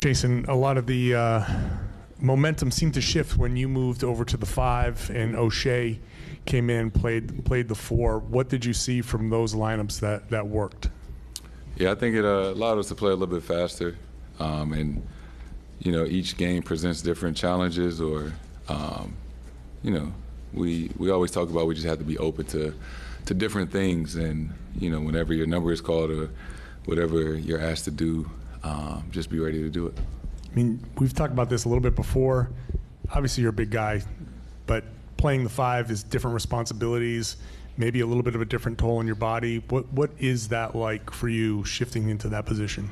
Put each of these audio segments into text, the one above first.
Jayson, a lot of the momentum seemed to shift when you moved over to the 5 and O'Shea came in, played the 4. What did you see from those lineups that worked? Yeah, I think it allowed us to play a little bit faster, and each game presents different challenges. Or we always talk about we just have to be open to different things, and whenever your number is called or whatever you're asked to do, just be ready to do it. I mean, we've talked about this a little bit before. Obviously, you're a big guy, but playing the 5 is different responsibilities, maybe a little bit of a different toll on your body. What is that like for you shifting into that position?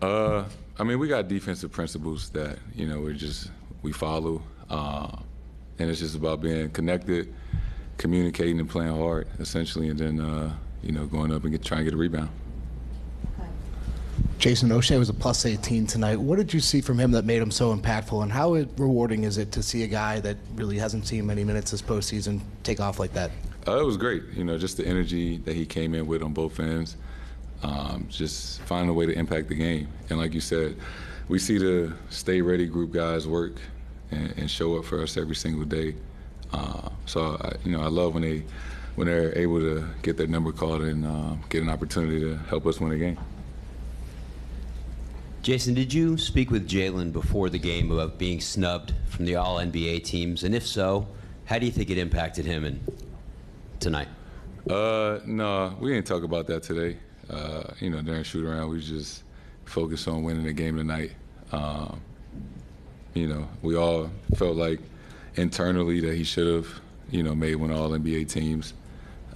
I mean, we got defensive principles that we follow, and it's just about being connected, communicating, and playing hard, essentially, and then going up and trying to get a rebound. Jayson, O'Shea was a plus 18 tonight. What did you see from him that made him so impactful, and how rewarding is it to see a guy that really hasn't seen many minutes this postseason take off like that? It was great, just the energy that he came in with on both ends, just finding a way to impact the game. And like you said, we see the stay ready group guys work and show up for us every single day. So I love when they're able to get their number called and get an opportunity to help us win a game. Jayson, did you speak with Jaylen before the game about being snubbed from the All-NBA teams? And if so, how do you think it impacted him tonight? No, we didn't talk about that today. During shoot-around, we just focused on winning the game tonight. We all felt like internally that he should have, made one of All-NBA teams.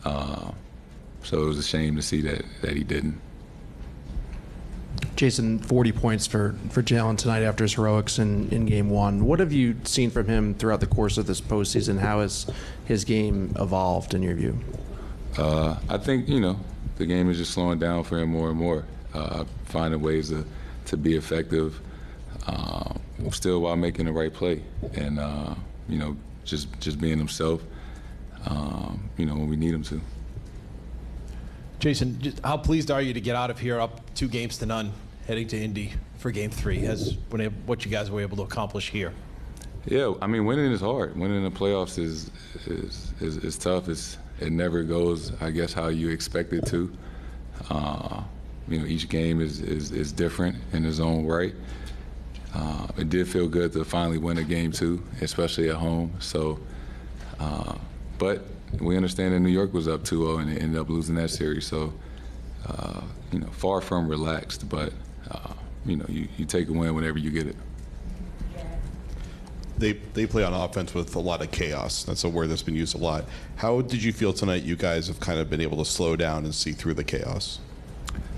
So it was a shame to see that he didn't. Jayson, 40 points for Jaylen tonight after his heroics in Game 1. What have you seen from him throughout the course of this postseason? How has his game evolved in your view? I think, the game is just slowing down for him more and more, finding ways to be effective, still while making the right play, and, just being himself, when we need him to. Jayson, how pleased are you to get out of here up 2-0, heading to Indy for Game 3, what you guys were able to accomplish here? Yeah, I mean, winning is hard. Winning in the playoffs is tough. It never goes, I guess, how you expect it to. Each game is different in its own right. It did feel good to finally win a Game 2, especially at home. So, but we understand that New York was up 2-0 and they ended up losing that series. So, far from relaxed, but, you take a win whenever you get it. They play on offense with a lot of chaos. That's a word that's been used a lot. How did you feel tonight you guys have kind of been able to slow down and see through the chaos?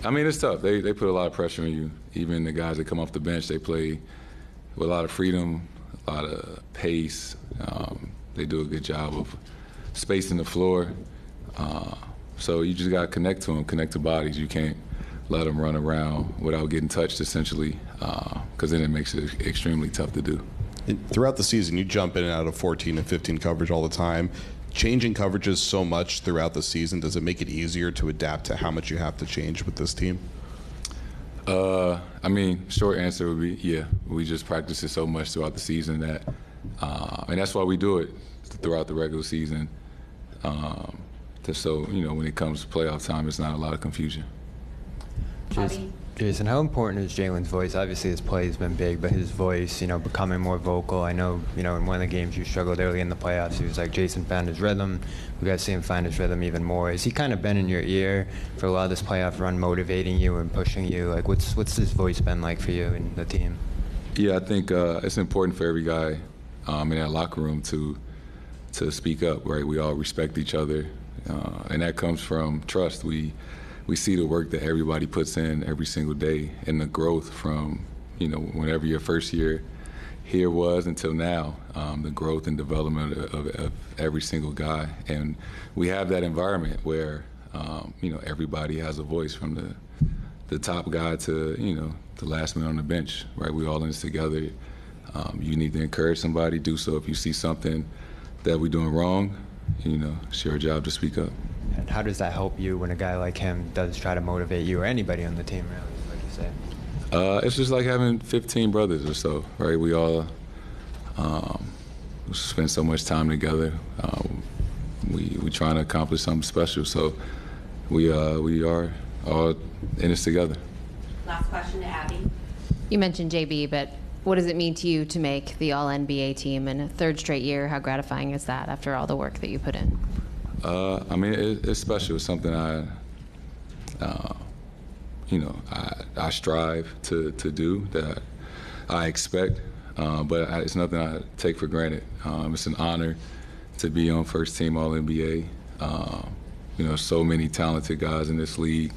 I mean, it's tough. They put a lot of pressure on you. Even the guys that come off the bench, they play with a lot of freedom, a lot of pace. They do a good job of spacing the floor. So you just got to connect to them, connect to bodies. You can't let them run around without getting touched, essentially, because then it makes it extremely tough to do. Throughout the season, you jump in and out of 14 and 15 coverage all the time. Changing coverages so much throughout the season, does it make it easier to adapt to how much you have to change with this team? I mean, short answer would be, yeah. We just practice it so much throughout the season that, and that's why we do it throughout the regular season. So, when it comes to playoff time, it's not a lot of confusion. Jayson, how important is Jaylen's voice? Obviously, his play has been big, but his voice, becoming more vocal. I know, in one of the games you struggled early in the playoffs, he was like, Jayson found his rhythm. We got to see him find his rhythm even more. Has he kind of been in your ear for a lot of this playoff run, motivating you and pushing you? Like, what's his voice been like for you and the team? Yeah, I think it's important for every guy in that locker room to speak up, right? We all respect each other, and that comes from trust. We see the work that everybody puts in every single day and the growth from, whenever your first year here was until now, the growth and development of every single guy. And we have that environment where, everybody has a voice from the top guy to, the last man on the bench, right? We all in this together. You need to encourage somebody, do so if you see something that we're doing wrong, it's your job to speak up. And how does that help you when a guy like him does try to motivate you or anybody on the team, really, like you say? It's just like having 15 brothers or so, right? We all spend so much time together. We trying to accomplish something special, so we are all in this together. Last question to Abby. You mentioned JB, but what does it mean to you to make the All-NBA team in a third straight year? How gratifying is that after all the work that you put in? I mean, it's special. It's something I strive to do, that I expect, but it's nothing I take for granted. It's an honor to be on first team All-NBA. So many talented guys in this league.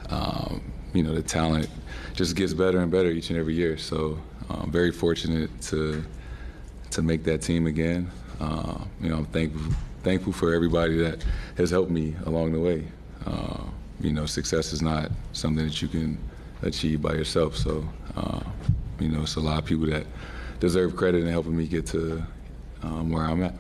The talent just gets better and better each and every year. So I'm very fortunate to make that team again. I'm thankful for everybody that has helped me along the way. Success is not something that you can achieve by yourself. So, it's a lot of people that deserve credit in helping me get to where I'm at.